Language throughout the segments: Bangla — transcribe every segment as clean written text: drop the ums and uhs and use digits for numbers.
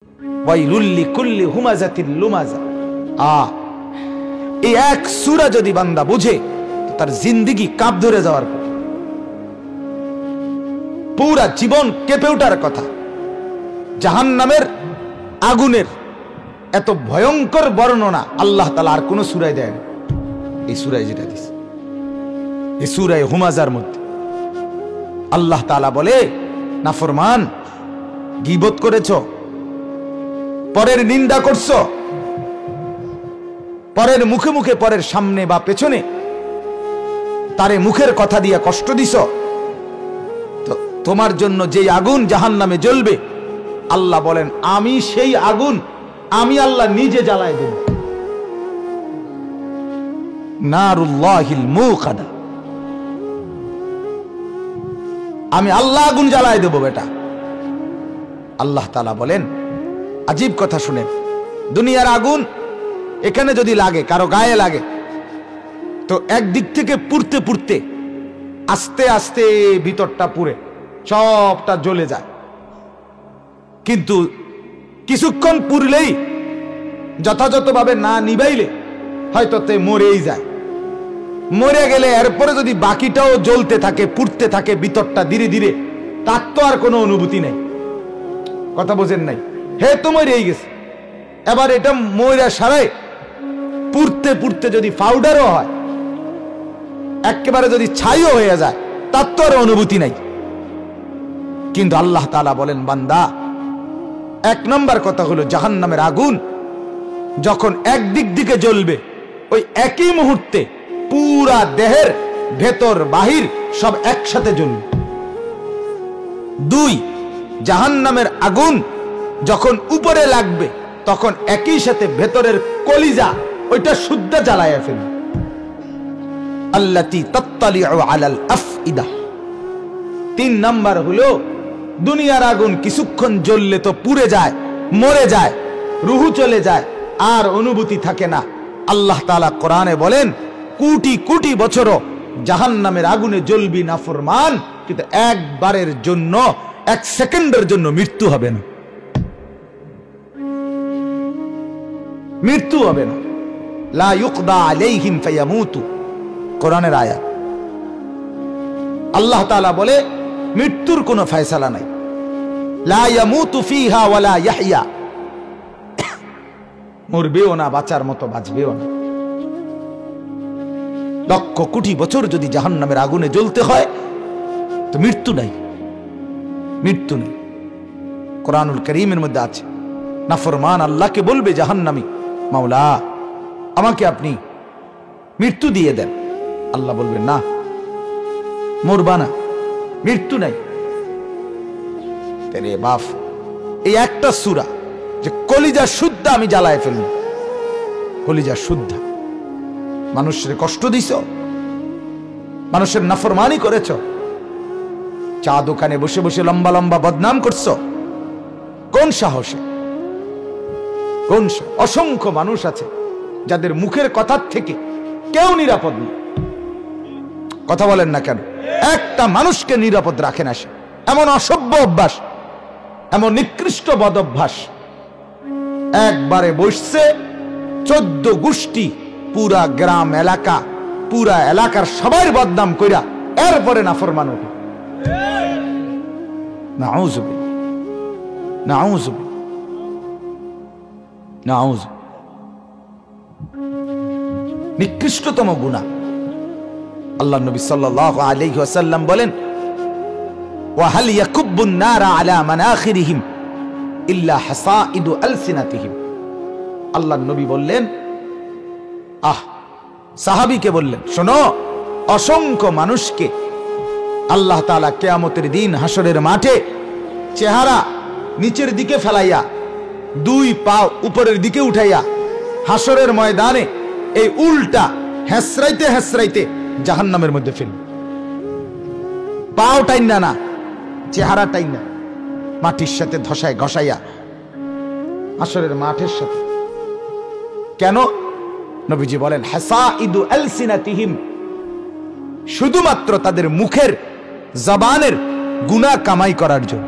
ওয়াইলুল লিকুল্লি হুমাযাতিল লুমাযা। এই এক সূরা যদি বান্দা বুঝে তার জিন্দেগি কাঁপ ধরে যাওয়ার কথা, পুরা জীবন কেঁপে ওঠার কথা। জাহান্নামের আগুনের এত ভয়ঙ্কর বর্ণনা আল্লাহ তাআলা আর কোন সূরায় দেয় না। এই সূরায় যেটা দিয়েছে, এই সূরায়ে হুমাযার মধ্যে আল্লাহ তাআলা বলে, নাফরমান, গীবত করেছো, পরের নিন্দা করছো, পরের মুখে মুখে, পরের সামনে বা পেছনে তারে মুখের কথা দিয়ে কষ্ট দিছো, তো তোমার জন্য যেই আগুন জাহান্নামে জ্বলবে, আল্লাহ বলেন আমি সেই আগুন আমি আল্লাহ নিজে জ্বালায় দেব। নারুল্লাহিল মুকাদা, আমি আল্লাহ আগুন জ্বালায় দেব বেটা। আল্লাহ তাআলা বলেন, আজীব কথা শুনেন, দুনিয়ার আগুন এখানে যদি লাগে, কারো গায়ে লাগে, তো একদিক থেকে পুড়তে পুড়তে আস্তে আস্তে ভিতরটা পুড়ে সবটা জ্বলে যায়। কিন্তু কিছুক্ষণ পুড়লেই, যথাযথভাবে না নিবাইলে হয়তো তে মরেই যায়। মরে গেলে এরপরে যদি বাকিটাও জ্বলতে থাকে, পুড়তে থাকে ভিতরটা ধীরে ধীরে, তার তো আর কোনো অনুভূতি নেই। কথা বোঝেন নাই? হে তো মরেই গেছে, এবার এটা ময়রা সারায় পুড়তে পুড়তে যদি পাউডারও হয়, একেবারে যদি ছাইও হয়ে যায়, তার তো আর অনুভূতি নাই। কিন্তু আল্লাহ তাআলা বলেন, বান্দা, এক নম্বর কথা হলো জাহান্নামের আগুন যখন একদিক দিকে জ্বলবে, ওই একই মুহূর্তে পুরা দেহের ভেতর বাহির সব একসাথে জ্বলবে। দুই, জাহান্নামের আগুন যখন উপরে লাগবে, তখন একই সাথে ভেতরের কলিজা ওইটা শুদ্ধ জ্বালায়া ফেলবে। আল্লাতী তাত্তালিউ আলাল আফইদা। তিন নাম্বার হলো দুনিয়ার আগুন কিছুক্ষণ জ্বললে তো পুড়ে যায়, মরে যায়, রুহু চলে যায়, আর অনুভূতি থাকে না। আল্লাহ তাআলা কোরআনে বলেন, কোটি কোটি বছরও জাহান্নামের আগুনে জ্বলবি নাফরমান, কিন্তু একবারের জন্য, এক সেকেন্ডের জন্য মৃত্যু হবে না, মৃত্যু হবে না। লা ইউকদা আলাইহিম ফায়ামুতু, কোরআনের আয়াত। আল্লাহ তাআলা বলে মৃত্যুর কোনো ফয়সালা নাই। লা ইয়ামুতু ফিহা ওয়ালা ইয়াহইয়া, মরবেও না, বাঁচার মতো বাঁচবেও না। লক্ষ কোটি বছর যদি জাহান্নামের আগুনে জ্বলতে হয়, তো মৃত্যু নাই, মৃত্যু নেই। কোরআনুল কারীমের মধ্যে আছে, নাফরমান আল্লাহকে বলবে জাহান্নামী, মাওলা আমাকে আপনি মৃত্যু দিয়ে দেন। আল্লাহ বলবেন না, মরবা না, মৃত্যু নাই। তেরে বাপ, এই একটা সূরা যে কলিজা শুদ্ধ আমি জ্বালায় ফেলব, কলিজা শুদ্ধ। মানুষের কষ্ট দিছ, মানুষের নাফরমানি করেছ, চা দোকানে বসে বসে লম্বা লম্বা বদনাম করছ, কোন সাহসে? কোন? অসংখ্য মানুষ আছে যাদের মুখের কথার থেকে কেউ নিরাপদ নেই। কথা বলেন না কেন? একটা মানুষকে নিরাপদ রাখে না সে। এমন অসভ্য অভ্যাস, এমন নিকৃষ্ট বদ অভ্যাস। একবারে বসছে 14 গোষ্ঠী, পুরা গ্রাম এলাকা, পুরা এলাকার সবার বদনাম কইরা এরপরে নাফরমান হবে। নাউযুবিল্লাহ, নাউযুবিল্লাহ, নাউযুবিল্লাহ। নিকৃষ্টতম গুনাহ। আল্লাহ নবী সাল্লাল্লাহু আলাইহি ওয়াসাল্লাম বলেন, ওয়া হাল ইয়াকুব্বুন নারা আলা মানাখিরিহিম ইল্লা হাসাইদু আলসিনাতিহিম। আল্লাহ নবী বললেন, সাহাবীকে বললেন, শোনো, অসংখ্য মানুষকে আল্লাহ তাআলা কিয়ামতের দিন হাসরের মাঠে চেহারা নিচের দিকে ফেলাইয়া, 2 পা উপরের দিকে উঠাইয়া হাসরের ময়দানে এই উল্টা হেসরাইতে হেসরাইতে জাহান্নামের মধ্যে ফেলবে। পাও টাইনা না, চেহারা টাইনা মাটির সাথে ধসায় ঘষাইয়া হাসরের মাঠের সাথে। কেন? নবীজি বলেন, হাসাইদু আলসিনাতিহিম, শুধুমাত্র তাদের মুখের জবানের গুনাহ কামাই করার জন্য।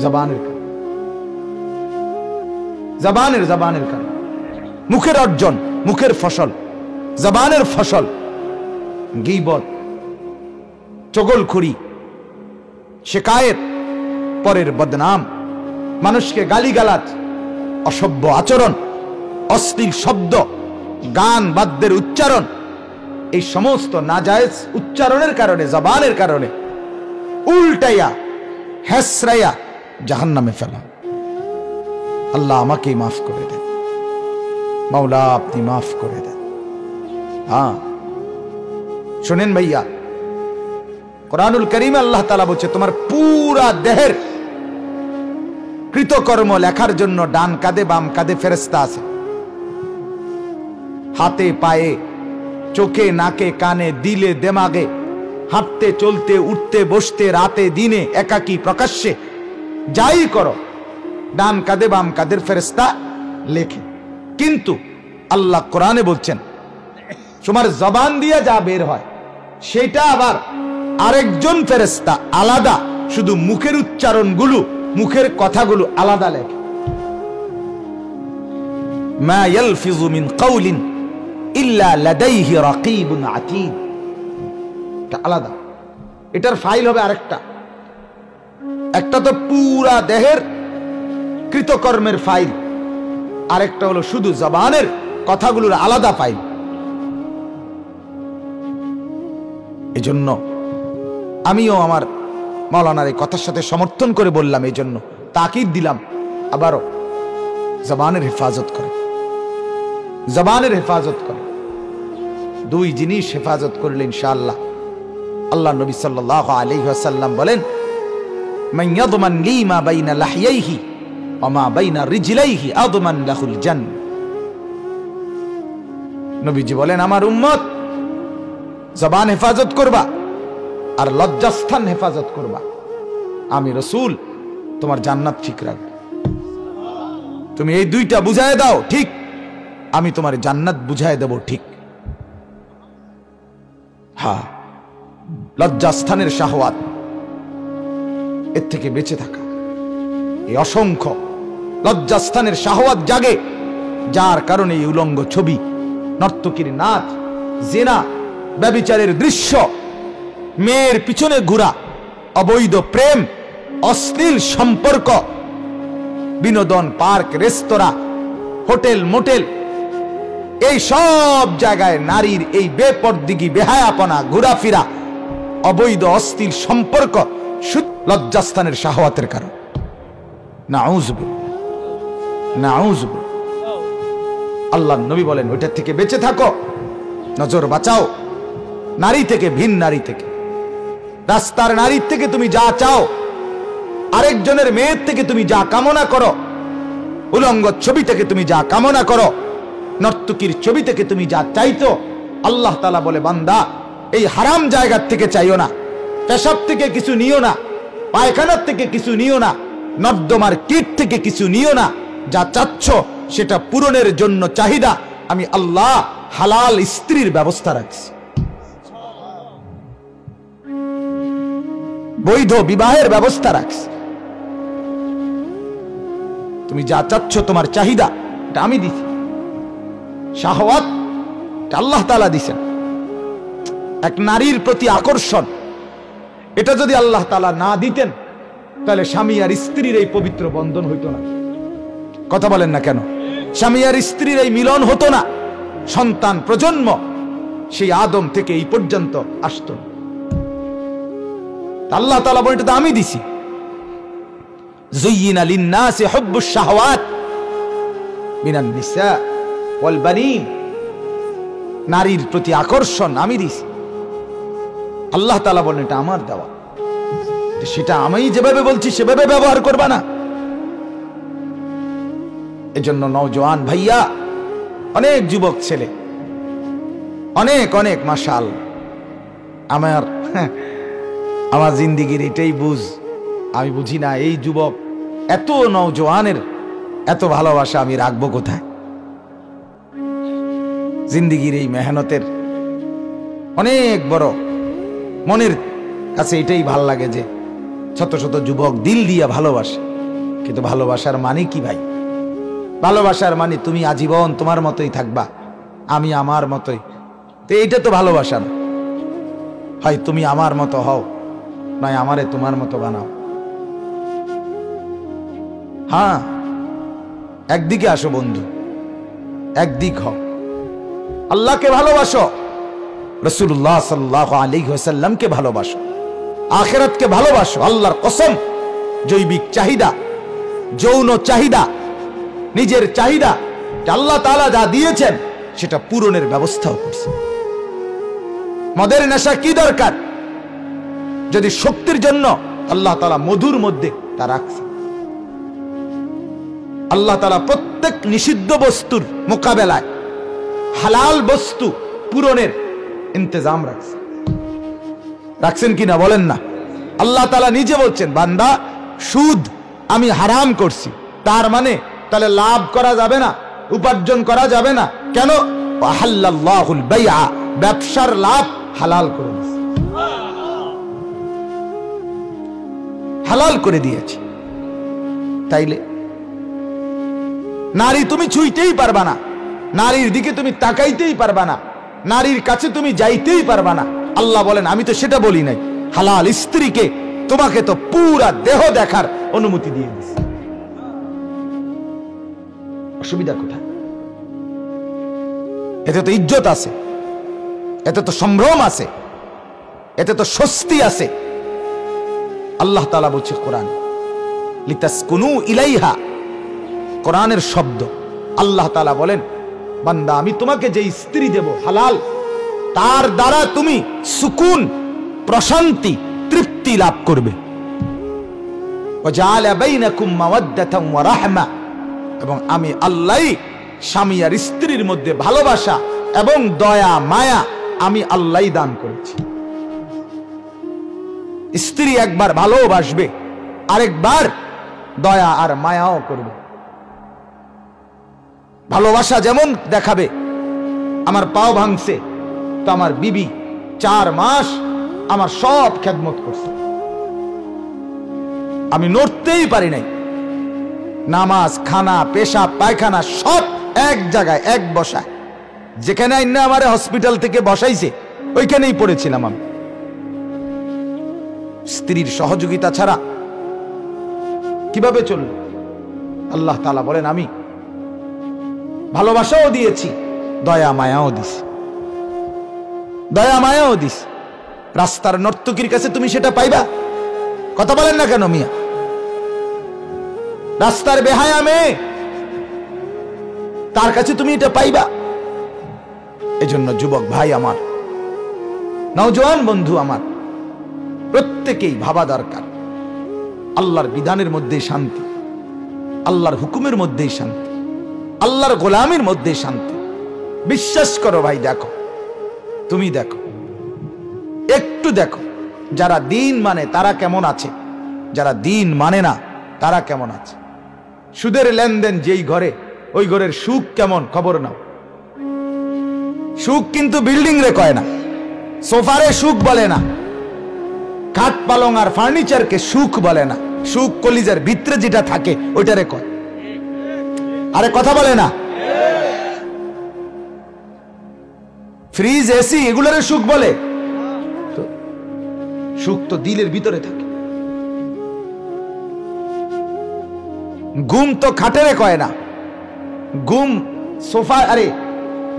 জবানের জবানের কারণে, মুখের অর্জন, মুখের ফসল, জবানের ফসল। গীবত, চগলখড়ি, শিকায়েত, পরের বদনাম, মানুষকে গালিগালাজ, অসভ্য আচরণ, অশ্লীল শব্দ, গান বাদ্যের উচ্চারণ, এই সমস্ত নাজায়েজ উচ্চারণের কারণে, জবানের কারণে উল্টাইয়া হেসরাইয়া জাহান্নামে ফেলা। আল্লাহ আমাকেই মাফ করে দেন, মাওলা আপনি মাফ করে দেন। হ্যাঁ শোনেন ভাইয়া, কোরআনুল কারীমে আল্লাহ তাআলা বলছে তোমার পুরা দেহের কৃতকর্ম লেখার জন্য ডান কাঁধে বাম কাঁধে ফেরেশতা আছে। হাতে পায়ে, চোখে নাকে কানে, দিলে দেমাগে, হাঁটতে চলতে উঠতে বসতে, রাতে দিনে, একাকী প্রকাশ্যে, যাই করো ডান কাঁধে বাম কাঁধের ফেরেশতা লেখে। কিন্তু আল্লাহ কোরআনে বলছেন তোমার জবান দিয়ে যা বের হয় সেটা আবার আরেকজন ফেরেশতা আলাদা, শুধু মুখের উচ্চারণগুলো, মুখের কথাগুলো আলাদা লেখে। মা ইয়ালফিযু মিন কাওলিন ইল্লা লাদাইহি রাকীবুন আতীদ, এটা আলাদা, এটার ফাইল হবে আরেকটা। একটা তো পুরা দেহের কৃতকর্মের ফাইল, আরেকটা হলো শুধু জবানের কথাগুলোর আলাদা ফাইল। এজন্য আমিও আমার মাওলানার এই কথার সাথে সমর্থন করে বললাম, এই জন্য তাকিদ দিলাম আবারও, জবানের হেফাজত করে, জবানের হেফাজত করে। দুই জিনিস হেফাজত করলে ইনশাআল্লাহ, আল্লাহ নবী সাল্লাল্লাহু আলাইহি ওয়াসাল্লাম বলেন মান ইয়াদমান লি মা বাইনা লাহইহি ওয়া মা বাইনা রিজলাইহি আদমান লাহুল জান্নাহ। নবীজি বলেন আমার উম্মত জবান হেফাজত করবা আর লজ্জাস্থান হেফাজত করবা, আমি রাসূল তোমার জান্নাত ঠিক রাখব। তুমি এই দুইটা বুঝায় দাও ঠিক, আমি তোমার জান্নাত বুঝায় দেব ঠিক। হ্যাঁ, লজ্জাস্থানের শাহওয়াত, এর থেকে বেঁচে থাকা। এই অসংখ্য লজ্জাস্থানের শাহওয়াত জাগে, যার কারণে এই উলঙ্গ ছবি, নর্তকীর নাচ, জিনা, ব্যভিচারের দৃশ্য, মেয়ের পিছনে ঘোরা, অবৈধ প্রেম, অশ্লীল সম্পর্ক, বিনোদন পার্ক, রেস্তোরাঁ, হোটেল, মোটেল, এই সব জায়গায় নারীর এই বেপরদিগি, বেহায়াপনা, ঘোরাফেরা, অবৈধ অশ্লীল সম্পর্ক, লজ্জাস্থানের শাহওয়াতের কারণ। নাউযুবিল্লাহ, নাউযুবিল্লাহ। আল্লাহর নবী বলেন ওইটা থেকে বেঁচে থাকো, নজর বাঁচাও নারী থেকে, ভিন নারী থেকে। রাস্তার নারীর থেকে তুমি যা চাও, আরেকজনের মেয়ের থেকে তুমি যা কামনা করো, উলঙ্গ ছবি থেকে তুমি যা কামনা করো, নর্তকীর ছবি থেকে তুমি যা চাইতো, আল্লাহ তাআলা বলে বান্দা এই হারাম জায়গার থেকে চাইও না, পেশাব থেকে কিছু নিও না, পায়খানার থেকে কিছু নিও না, নর্দমার কীট থেকে কিছু নিও না। যা চাচ্ছ সেটা পূরণের জন্য চাহিদা আমি আল্লাহ হালাল স্ত্রীর ব্যবস্থা রাখছি, বৈধ বিবাহের ব্যবস্থা রাখছি। তুমি যা চাচ্ছ তোমার চাহিদা, এটা আমি দিছি। শাহওয়াত আল্লাহ তাআলা দিছেন। এক নারীর প্রতি আকর্ষণ, এটা যদি আল্লাহ তাআলা না দিতেন তাহলে স্বামী আর স্ত্রীর এই পবিত্র বন্ধন হইতো না। কথা বলেন না কেন? স্বামী আর স্ত্রীর এই মিলন হতো না, সন্তান প্রজন্ম সেই আদম থেকে এই পর্যন্ত আসতো। আল্লাহ তাআলা বলেন এটা আমি দিছি। যুয়িনা লিন-নাসি হুব্বুশ শাহওয়াত মিনান নিসা ওয়াল বানিন, নারীর প্রতি আকর্ষণ আমি দিছি। আল্লাহ তাআলা বলেন এটা আমার দেওয়া, সেটা আমি যেভাবে বলছি সেভাবে ব্যবহার করবা না। এজন্য নওজোয়ান ভাইয়া, অনেক যুবক ছেলে, অনেক অনেক মাশাআল্লাহ, আমার জিন্দিগির এটাই বুঝ, আমি বুঝি না এই যুবক এত নওজোয়ানের এত ভালোবাসা আমি রাখবো কোথায়? জিন্দিগির এই মেহনতের অনেক বড়, মনের কাছে এটাই ভাল লাগে যে শত শত যুবক দিল দিয়া ভালোবাসে, কিন্তু ভালোবাসার মানে কি ভাই? ভালোবাসার মানে তুমি আজীবন তোমার মতোই থাকবা, আমি আমার মতোই। তো এইটা তো ভালোবাসা না। হয় তুমি আমার মতো হও, নয় আমারে তোমার মতো বানাও। হ্যাঁ, একদিকে আসো বন্ধু, একদিক হও। আল্লাহকে ভালোবাসো, রাসূলুল্লাহ সাল্লাল্লাহু আলাইহি ওয়াসাল্লামকে ভালোবাসো, আখিরাতকে ভালোবাসো। আল্লাহর কসম, জৈবিক চাহিদা, যৌন চাহিদা, নিজের চাহিদা আল্লাহ তাআলা যা দিয়েছেন সেটা পূরণের ব্যবস্থাও করছে। মদের নেশা কি দরকার যদি শক্তির জন্য আল্লাহ তাআলা মধুর মধ্যে তা রাখছে। আল্লাহ তাআলা প্রত্যেক নিষিদ্ধ বস্তুর মোকাবেলায় হালাল বস্তু পূরণের ইন্তজাম রাখছেন কিনা বলেন না? আল্লাহ তাআলা নিজে বলছেন, বান্দা সুদ আমি হারাম করছি, তার মানে তাহলে লাভ করা যাবে না, উপার্জন করা যাবে না। কেন? আহাল্লাল্লাহুল বাইআ, ব্যবসার লাভ হালাল করে দিয়েছে, হালাল করে দিয়েছে। তাইলে নারী তুমি ছুঁইতেই পারবা না, নারীর দিকে তুমি তাকাইতেই পারবা না, নারীর কাছে তুমি যাইতেই পারবা না। আল্লাহ বলেন আমি তো সেটা বলি নাই, হালাল স্ত্রীকে তোমাকে তো পুরা দেহ দেখার অনুমতি দিয়ে দিয়েছে। অসুবিধা কোথায়? এতে তো ইজ্জত আছে, এতে তো সম্ভ্রম আছে, এতে তো স্বস্তি আছে। আল্লাহ তাআলা বলছে কোরআন, লিতাসকুনু ইলাইহা, কোরআনের শব্দ। আল্লাহ তাআলা বলেন, বান্দা আমি তোমাকে যে স্ত্রী দেব হালাল, তার দ্বারা তুমি সুকুন, প্রশান্তি, তৃপ্তি লাভ করবে। ওয়াজআলা বাইনাকুম মাওয়াদ্দাতান ওয়া রাহমা, এবং আমি আল্লাহ স্বামী আর স্ত্রীর মধ্যে ভালোবাসা এবং দয়া মায়া আমি আল্লাহ দান করেছি। স্ত্রী একবার ভালোবাসবে, আরেকবার দয়া আর মায়াও করবে। ভালোবাসা যেমন দেখাবে, আমার পাও ভাঙছে তো আমার বিবি 4 মাস আমার সব খেদমত করছে, আমি নড়তেই পারি নাই, নামাজ, খানা, পেশাব, পায়খানা সব এক জায়গায়, এক বসায়। যেখানে আইনা আমারে হসপিটাল থেকে বসাইছে ওইখানেই পড়েছিলাম আমি। স্ত্রীর সহযোগিতা ছাড়া কিভাবে চলল? আল্লাহ তাআলা বলেন আমি ভালোবাসাও দিয়েছি, দয়া মায়াও দিছি, দয়া মায়াও দিছি। রাস্তার নর্তকীর কাছে তুমি সেটা পাইবা? কথা বলেন না কেন মিয়া? রাস্তার বেহায়া মেয়ে, তার কাছে তুমি এটা পাইবা? এজন্য যুবক ভাই আমার, নওজোয়ান বন্ধু আমার, প্রত্যেকেই ভাবা দরকার আল্লাহর বিধানের মধ্যেই শান্তি, আল্লাহর হুকুমের মধ্যেই শান্তি, আল্লাহর গোলামির মধ্যেই শান্তি। বিশ্বাস করো ভাই, দেখো, তুমি দেখো, একটু দেখো, যারা দিন মানে তারা কেমন আছে, যারা দিন মানে না তারা কেমন আছে। সুদের লেনদেন যেই ঘরে, ওই ঘরের সুখ কেমন খবর নাও। সুখ কিন্তু বিল্ডিং রে কয় না, সোফারে সুখ বলে না, খাট পালং আর ফার্নিচারকে সুখ বলে না। সুখ কলিজার ভিতরে যেটা থাকে ওইটারে কয়। আরে কথা বলে না? ফ্রিজ, এসি এগুলোরে সুখ বলে? সুখ তো দিলের ভিতরে থাকে। ঘুম তো খাটেরে কয় না, ঘুম সোফা, আরে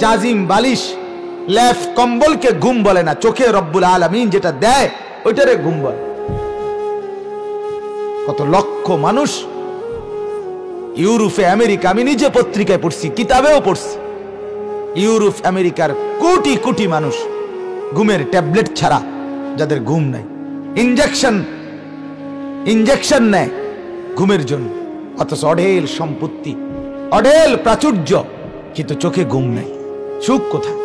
জাজিম, বালিশ, লেফ, কম্বলকে ঘুম বলে না। চোখে রব্বুল আলামিন যেটা দেয় ওইটারে ঘুম বলে। কত লক্ষ মানুষ ইউরোপে, আমেরিকা, আমি নিজে পত্রিকায় পড়ছি, কিতাবেও পড়ছি, ইউরোপ আমেরিকার কোটি কোটি মানুষ ঘুমের ট্যাবলেট ছাড়া, যাদের ঘুম নাই, ইনজেকশন নেয় ঘুমের জন্য, অথচ অঢেল সম্পত্তি, অঢেল প্রাচুর্য, কিন্তু চোখে ঘুম নেই। সুখ কোথায়?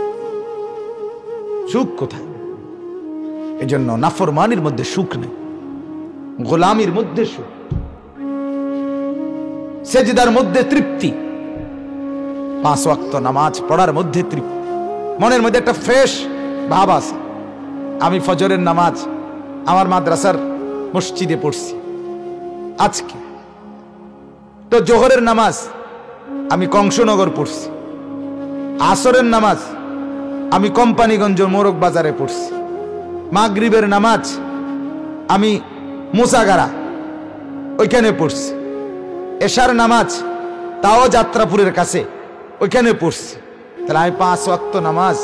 সুখ কোথায়? এজন্য নাফরমানির মধ্যে সুখ নেই, গোলামির মধ্যে সুখ, সেজদার মধ্যে তৃপ্তি, 5 ওয়াক্ত নামাজ পড়ার মধ্যে তৃপ্তি, মনের মধ্যে একটা ফ্রেশ ভাব আছে। আমি ফজরের নামাজ আমার মাদ্রাসার মসজিদে পড়ছি, আজকে তো জোহরের নামাজ আমি কংসনগর পড়ছি। আসরের নামাজ আমি কোম্পানিগঞ্জ মোরগ বাজারে পড়ছি। মাগরিবের নামাজ আমি মুসাগারা ওইখানে পড়ছি। এশার নামাজ তাও যাত্রাপুরের কাছে ওইখানে পড়ছি। তাহলে আমি 5 ওয়াক্ত নামাজ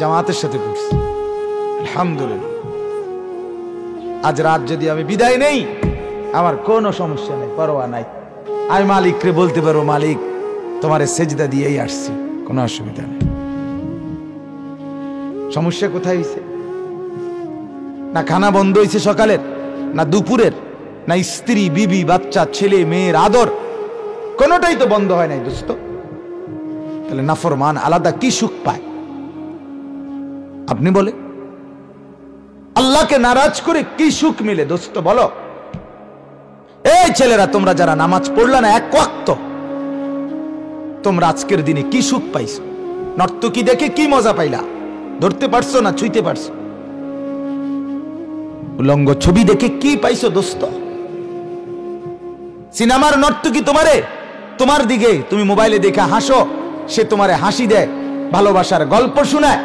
জামাতের সাথে পড়ছি। আলহামদুলিল্লাহ। আজ রাত যদি আমি বিদায় নেই, আমার কোনো সমস্যা নেই, পরোয়া নাই। আমি মালিককে বলতে পারবো, মালিক তোমার সেজদা দিয়েই আসছি, কোনো অসুবিধা নেই। সমস্যা কোথায় হয়েছে? না খানা বন্ধ হয়েছে সকালের, না দুপুরের, না স্ত্রী বিবি বাচ্চা ছেলে মেয়ের আদর, কোনোটাই তো বন্ধ হয় নাই দোস্ত। তাহলে নাফরমান আলাদা কি সুখ পায়? আপনি বলে আল্লাহকে নারাজ করে কি সুখ মিলে দোস্ত বলো? এই ছেলেরা, তোমরা যারা নামাজ পড়লা না এক ওয়াক্ত, তোমরা আজকের দিনে কি সুখ পাইছো? নর্তকী দেখে কি মজা পাইলা? ধরতে পারছো না ছুঁইতে পারছো? উলঙ্গ ছবি দেখে কি পাইছো দোস্ত? সিনেমার নর্তকী তোমার দিকে তুমি মোবাইলে দেখে হাসো, সে তোমারে হাসি দেয়, ভালোবাসার গল্প শোনায়,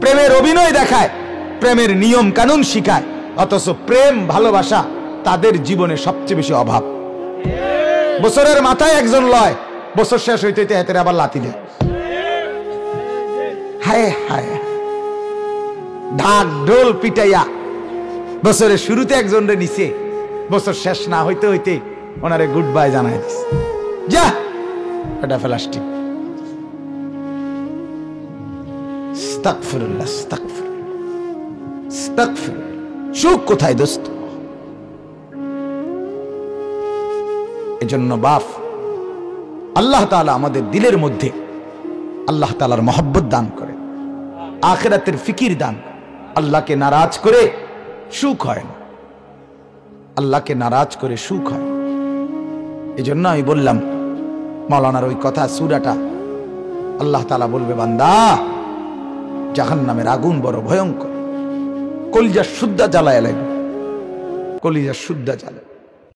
প্রেমের অভিনয় দেখায়, প্রেমের নিয়ম কানুন শিখায়, অথচ প্রেম ভালোবাসা তাদের জীবনে সবচেয়ে বেশি অভাব। বছরের মাথায় একজন লয়, বছর শেষ হইতে হইতে হাতের আবার লাথি দেয়। হায় হায়, ঢাক ঢোল পিটাইয়া বছরের শুরুতে একজন রে নিছে, বছর শেষ না হইতে হইতে ওনারে গুড বাই জানাই দিছে। যা এটা প্লাস্টিক। আস্তাগফিরুল্লাহ, আস্তাগফিরুল্লাহ, আস্তাগফিরুল্লাহ। সুখ কোথায় দোস্ত? এজন্য বাপ, আল্লাহ তাআলা আমাদের দিলের মধ্যে আল্লাহ তাআলার মহব্বত দান করে, আখিরাতের ফিকির দান। আল্লাহকে নারাজ করে সুখ হয় না, আল্লাহকে নারাজ করে সুখ হয়। এজন্য আমি বললাম মাওলানার ওই কথা, সূরাটা আল্লাহ তাআলা বলবে, বান্দা জাহান্নামের আগুন বড় ভয়ঙ্কর, কলিজা শুদ্ধা জ্বালায় লাগবে, কলিজা শুদ্ধা জ্বালায়।